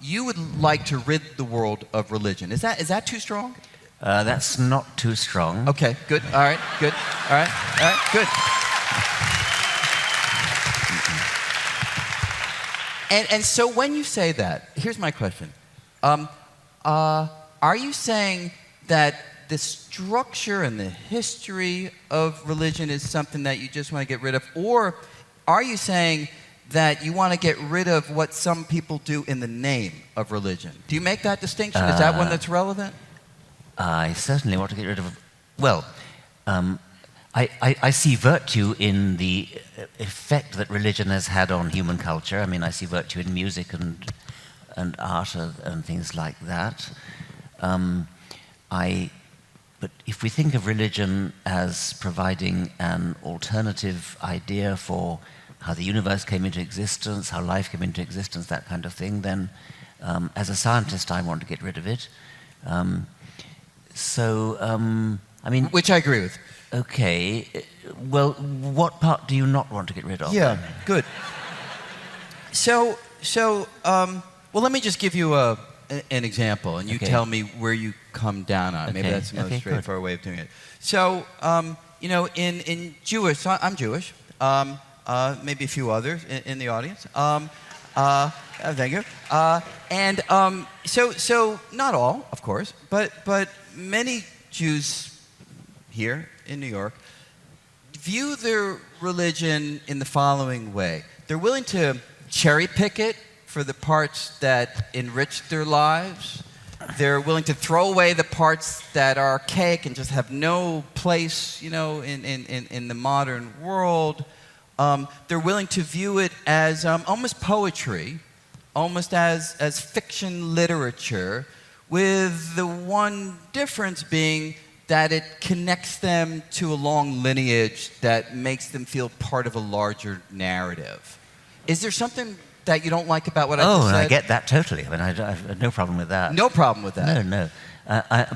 you would like to rid the world of religion. Is that too strong? That's not too strong. Okay, good. All right, good. All right, good. And so when you say that, here's my question. Are you saying that the structure and the history of religion is something that you just want to get rid of? Or are you saying that you want to get rid of what some people do in the name of religion? Do you make that distinction? Is that one that's relevant? I certainly want to get rid of... Well, I see virtue in the effect that religion has had on human culture. I mean, I see virtue in music and art and things like that. But if we think of religion as providing an alternative idea for how the universe came into existence, how life came into existence, that kind of thing, then as a scientist I want to get rid of it. I mean... Which I agree with. Okay. Well, what part do you not want to get rid of? Yeah, good. So, well, let me just give you an example, and you tell me where you come down on it. Maybe that's the most straightforward way of doing it. So, in Jewish, so I'm Jewish, maybe a few others in the audience. Thank you. So not all, of course, but many Jews here in New York view their religion in the following way. They're willing to cherry pick it for the parts that enrich their lives. They're willing to throw away the parts that are archaic and just have no place, in the modern world. They're willing to view it as almost poetry, almost as fiction literature, with the one difference being that it connects them to a long lineage that makes them feel part of a larger narrative. Is there something that you don't like about what I just said? Oh, I get that totally. I mean, I have no problem with that. No problem with that? No.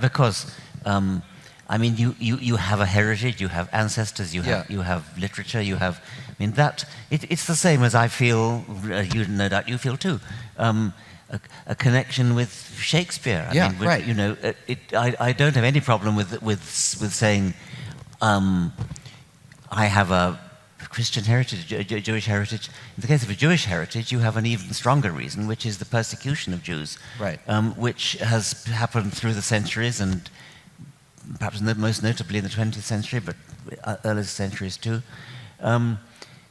Because, I mean, you have a heritage, you have ancestors, you have literature, you have... I mean, it's the same as I feel, no doubt you feel too. A connection with Shakespeare. I mean, right. I don't have any problem with saying I have a Christian heritage, a Jewish heritage. In the case of a Jewish heritage, you have an even stronger reason, which is the persecution of Jews, right. Which has happened through the centuries, and perhaps most notably in the 20th century, but earlier centuries too.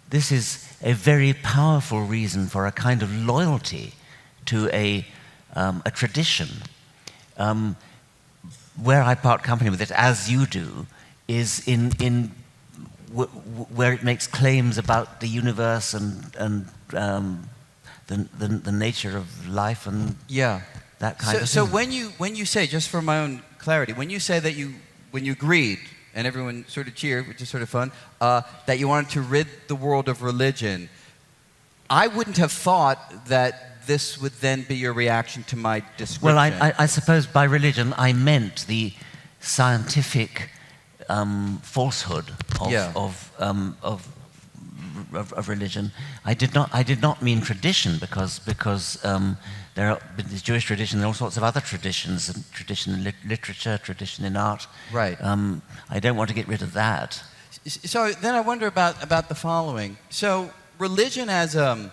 This is a very powerful reason for a kind of loyalty to a tradition. Where I part company with it, as you do, is where it makes claims about the universe and the nature of life and that kind of thing. So when you say, just for my own clarity, when you say that when you agreed, and everyone sort of cheered, which is sort of fun, that you wanted to rid the world of religion, I wouldn't have thought that this would then be your reaction to my description. Well, I suppose by religion I meant the scientific falsehood of religion. I did not mean tradition because there are in the Jewish tradition there are all sorts of other traditions, tradition in literature, tradition in art. Right. I don't want to get rid of that. So then I wonder about the following. So religion as a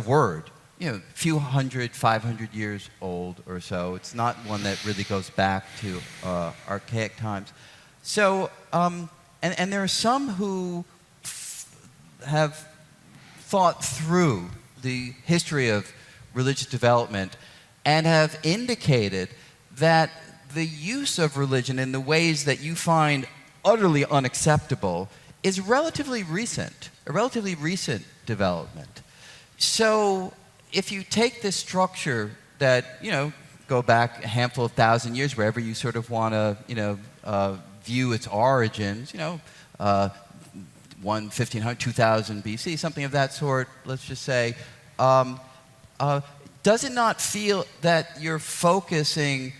word, a few 500 years old or so. It's not one that really goes back to archaic times. So, and there are some who have thought through the history of religious development and have indicated that the use of religion in the ways that you find utterly unacceptable is a relatively recent development. So if you take this structure that, go back a handful of thousand years, wherever you sort of want to, view its origins, 1500, 2000 BC, something of that sort, let's just say, does it not feel that you're focusing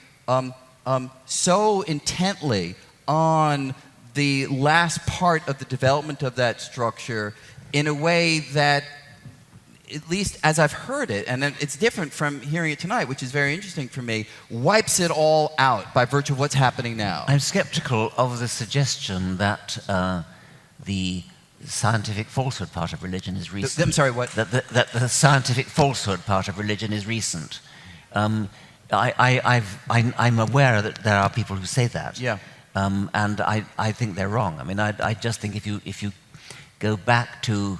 so intently on the last part of the development of that structure in a way that at least as I've heard it, and then it's different from hearing it tonight, which is very interesting for me, wipes it all out by virtue of what's happening now. I'm skeptical of the suggestion that the scientific falsehood part of religion is recent. I'm sorry, what? That the scientific falsehood part of religion is recent. I'm aware that there are people who say that. Yeah. And I think they're wrong. I mean, I just think if you go back to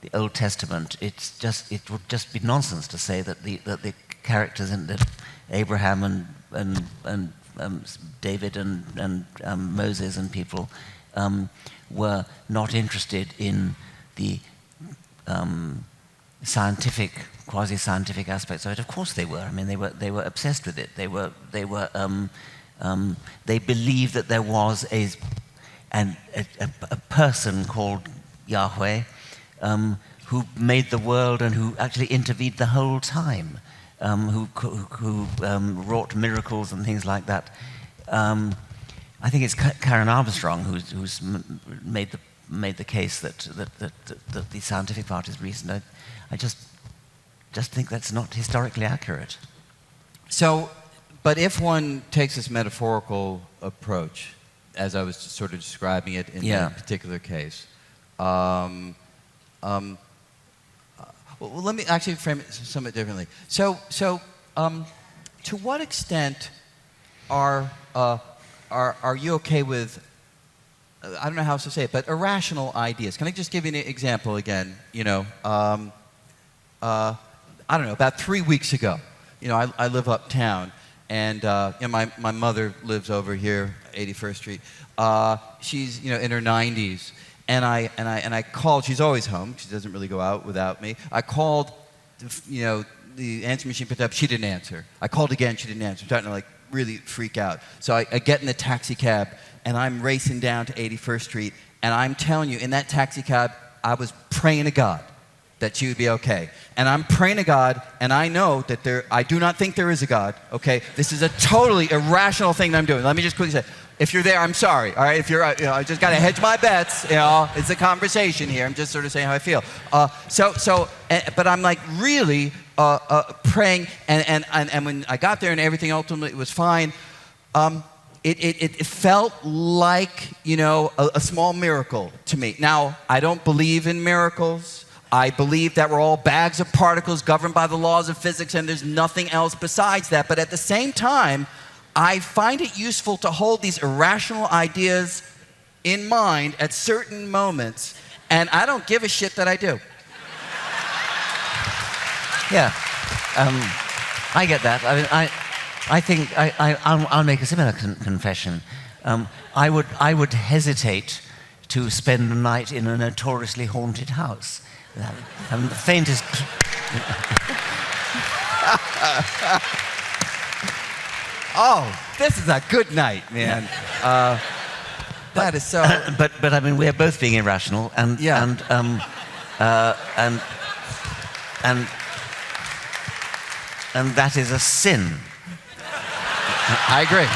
the Old Testament, it would just be nonsense to say that the characters in Abraham and David and Moses and people were not interested in the scientific, quasi-scientific aspects of it. Of course they were. I mean, they were obsessed with it. They believed that there was a person called Yahweh who made the world and who actually intervened the whole time, who wrought miracles and things like that. I think it's Karen Armstrong who's made the case that the scientific part is recent. I just think that's not historically accurate. So, but if one takes this metaphorical approach, as I was sort of describing it in that particular case, well, let me actually frame it somewhat differently. So, to what extent are you okay with, I don't know how else to say it, but irrational ideas? Can I just give you an example again? You know, I don't know, about 3 weeks ago, you know, I live uptown, and you know, my mother lives over here, 81st Street. She's, you know, in her 90s. And I called. She's always home. She doesn't really go out without me. I called, you know, the answering machine picked up. She didn't answer. I called again. She didn't answer. I'm starting to like really freak out. So I get in the taxi cab and I'm racing down to 81st Street. And I'm telling you, in that taxi cab, I was praying to God that she would be okay. And I'm praying to God, and I know that I do not think there is a God. Okay, this is a totally irrational thing that I'm doing. Let me just quickly say. If you're there, I'm sorry, all right? If you're, you know, I just got to hedge my bets, you know. It's a conversation here. I'm just sort of saying how I feel. But I'm like really praying, and when I got there and everything ultimately was fine, it felt like, you know, a small miracle to me. Now, I don't believe in miracles. I believe that we're all bags of particles governed by the laws of physics, and there's nothing else besides that. But at the same time, I find it useful to hold these irrational ideas in mind at certain moments, and I don't give a shit that I do. Yeah, I get that. I mean, I think I'll make a similar confession. I would hesitate to spend the night in a notoriously haunted house. The faintest. Oh, this is a good night, man. That is so. But I mean, we are both being irrational, and that is a sin. I agree.